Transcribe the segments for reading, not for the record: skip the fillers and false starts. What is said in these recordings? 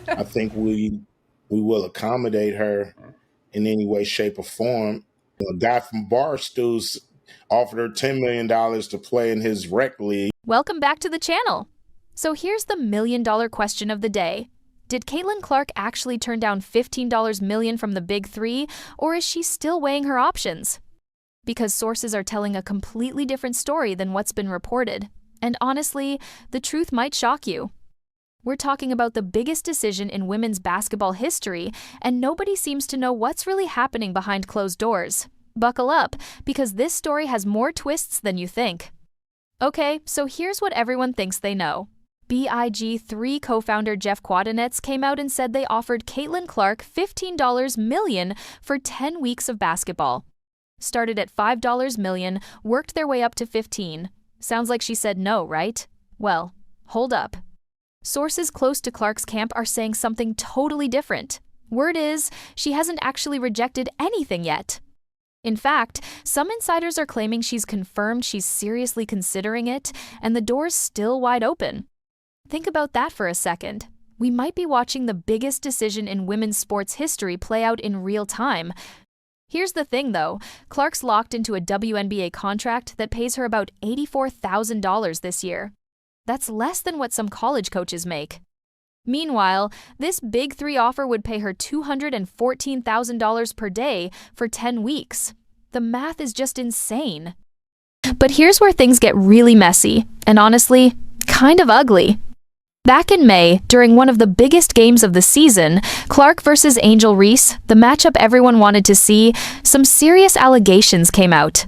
I think we will accommodate her in any way, shape, or form. A guy from Barstools offered her $10 million to play in his rec league. Welcome back to the channel. So here's the million-dollar question of the day. Did Caitlin Clark actually turn down $15 million from the Big 3, or is she still weighing her options? Because sources are telling a completely different story than what's been reported. And honestly, the truth might shock you. We're talking about the biggest decision in women's basketball history, and nobody seems to know what's really happening behind closed doors. Buckle up, because this story has more twists than you think. Okay, so here's what everyone thinks they know. Big3 co-founder Jeff Quadenetz came out and said they offered Caitlin Clark $15 million for 10 weeks of basketball. Started at $5 million, worked their way up to 15. Sounds like she said no, right? Well, hold up. Sources close to Clark's camp are saying something totally different. Word is, she hasn't actually rejected anything yet. In fact, some insiders are claiming she's confirmed she's seriously considering it, and the door's still wide open. Think about that for a second. We might be watching the biggest decision in women's sports history play out in real time. Here's the thing, though. Clark's locked into a WNBA contract that pays her about $84,000 this year. That's less than what some college coaches make. Meanwhile, this Big 3 offer would pay her $214,000 per day for 10 weeks. The math is just insane. But here's where things get really messy, and honestly, kind of ugly. Back in May, during one of the biggest games of the season, Clark versus Angel Reese, the matchup everyone wanted to see, some serious allegations came out.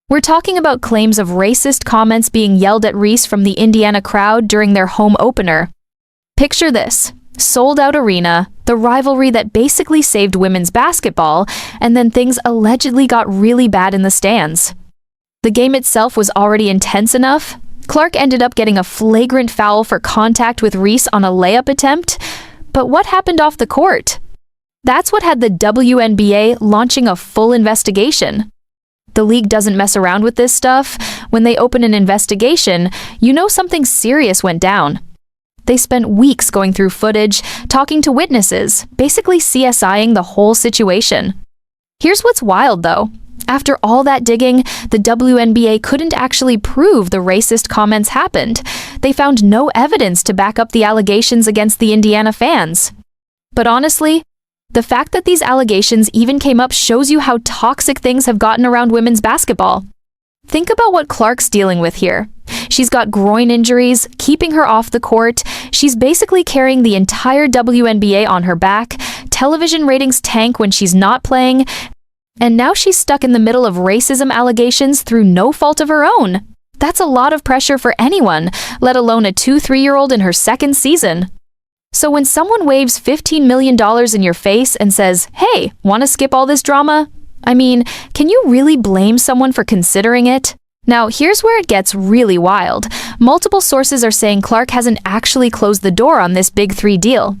We're talking about claims of racist comments being yelled at Reese from the Indiana crowd during their home opener. Picture this: sold-out arena, the rivalry that basically saved women's basketball, and then things allegedly got really bad in the stands. The game itself was already intense enough. Clark ended up getting a flagrant foul for contact with Reese on a layup attempt. But what happened off the court? That's what had the WNBA launching a full investigation. The league doesn't mess around with this stuff. When they open an investigation, you know something serious went down. They spent weeks going through footage, talking to witnesses, basically CSIing the whole situation. Here's what's wild, though. After all that digging, the WNBA couldn't actually prove the racist comments happened. They found no evidence to back up the allegations against the Indiana fans. But honestly, the fact that these allegations even came up shows you how toxic things have gotten around women's basketball. Think about what Clark's dealing with here. She's got groin injuries, keeping her off the court. She's basically carrying the entire WNBA on her back. Television ratings tank when she's not playing. And now she's stuck in the middle of racism allegations through no fault of her own. That's a lot of pressure for anyone, let alone a 2-3-year-old in her second season. So when someone waves $15 million in your face and says, "Hey, want to skip all this drama?" I mean, can you really blame someone for considering it? Now, here's where it gets really wild. Multiple sources are saying Clark hasn't actually closed the door on this Big 3 deal.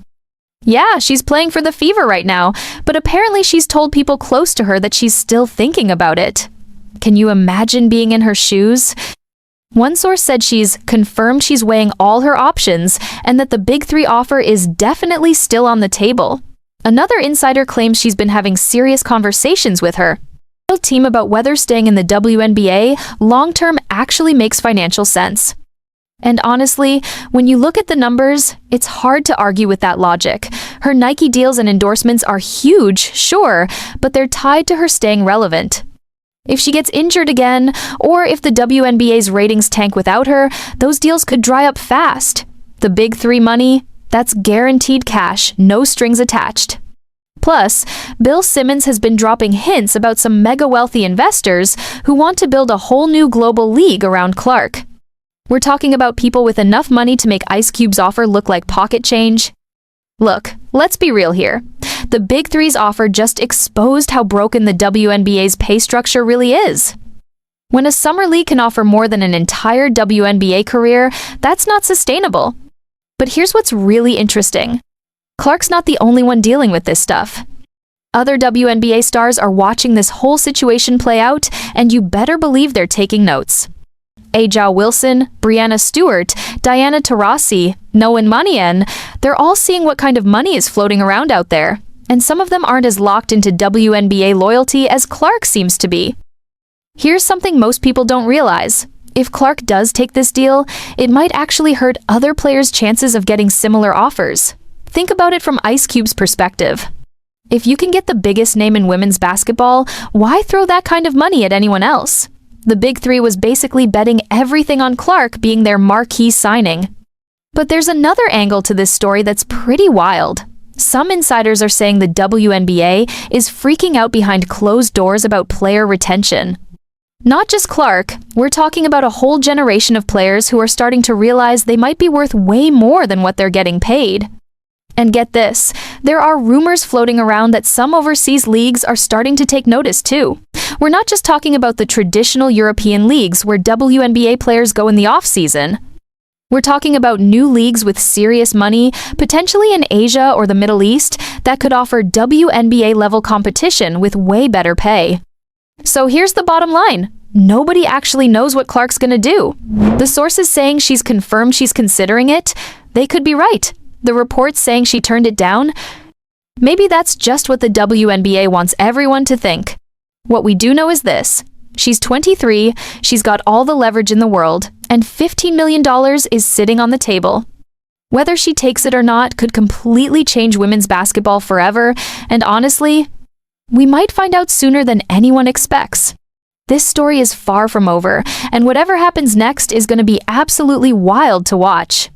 Yeah, she's playing for the Fever right now, but apparently she's told people close to her that she's still thinking about it. Can you imagine being in her shoes? One source said she's confirmed she's weighing all her options and that the Big 3 offer is definitely still on the table. Another insider claims she's been having serious conversations with her team about whether staying in the WNBA long-term actually makes financial sense. And honestly, when you look at the numbers, it's hard to argue with that logic. Her Nike deals and endorsements are huge, sure, but they're tied to her staying relevant. If she gets injured again, or if the WNBA's ratings tank without her, those deals could dry up fast. The Big 3 money, that's guaranteed cash, no strings attached. Plus, Bill Simmons has been dropping hints about some mega-wealthy investors who want to build a whole new global league around Clark. We're talking about people with enough money to make Ice Cube's offer look like pocket change. Look, let's be real here. The Big 3's offer just exposed how broken the WNBA's pay structure really is. When a summer league can offer more than an entire WNBA career, that's not sustainable. But here's what's really interesting. Clark's not the only one dealing with this stuff. Other WNBA stars are watching this whole situation play out, and you better believe they're taking notes. Aja Wilson, Brianna Stewart, Diana Taurasi, Noan Manien, they're all seeing what kind of money is floating around out there. And some of them aren't as locked into WNBA loyalty as Clark seems to be. Here's something most people don't realize. If Clark does take this deal, it might actually hurt other players' chances of getting similar offers. Think about it from Ice Cube's perspective. If you can get the biggest name in women's basketball, why throw that kind of money at anyone else? The Big 3 was basically betting everything on Clark being their marquee signing. But there's another angle to this story that's pretty wild. Some insiders are saying the WNBA is freaking out behind closed doors about player retention. Not just Clark, we're talking about a whole generation of players who are starting to realize they might be worth way more than what they're getting paid. And get this, there are rumors floating around that some overseas leagues are starting to take notice too. We're not just talking about the traditional European leagues where WNBA players go in the off-season. We're talking about new leagues with serious money, potentially in Asia or the Middle East, that could offer WNBA-level competition with way better pay. So here's the bottom line. Nobody actually knows what Clark's gonna do. The sources saying she's confirmed she's considering it, they could be right. The reports saying she turned it down, maybe that's just what the WNBA wants everyone to think. What we do know is this. She's 23, she's got all the leverage in the world, and $15 million is sitting on the table. Whether she takes it or not could completely change women's basketball forever, and honestly, we might find out sooner than anyone expects. This story is far from over, and whatever happens next is going to be absolutely wild to watch.